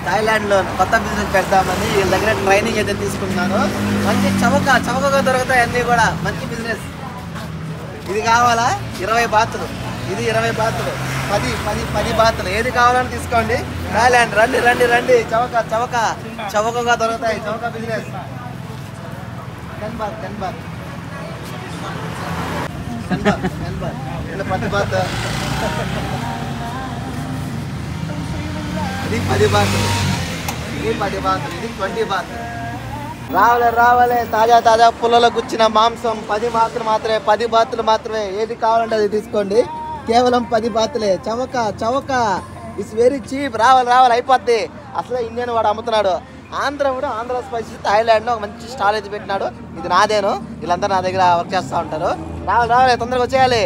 థాయిలాండ్లో కొత్త బిజినెస్ పెడతామని వీళ్ళ దగ్గర ట్రైనింగ్ అయితే తీసుకున్నాను. మంచి చవకగా దొరుకుతాయి అన్నీ కూడా. మంచి బిజినెస్. ఇది కావాలా? 20 బాతులు. ఇది 20 బాతులు. 10 బాతులు. ఏది కావాలని తీసుకోండి. థాయిలాండ్ రండి. చవకగా దొరుకుతాయి. చవక బిజినెస్. 10 baht 10 baht 10 baht. ఇది 10 బాతులు. ఇది 10 బాతులు. ఇది 20 బాతులు. రావాలే తాజా పుల్లలో గుచ్చిన మాంసం. 10 బాతులు మాత్రమే. 10 బాతులు మాత్రమే. ఏది కావాలంటే అది తీసుకోండి. కేవలం 10 బాతులే. చవక. It's very cheap. రావాలి అయిపోద్ది. అసలు ఇండియన్ వాడు అమ్ముతున్నాడు. ఆంధ్ర స్పైసెస్ థాయిలాండ్లో ఒక మంచి స్టాల్ అయితే పెట్టినాడు. ఇది నాదేను. వీళ్ళందరూ నా దగ్గర వర్క్ చేస్తూ ఉంటారు. రావాలి తొందరగా వచ్చేయాలి.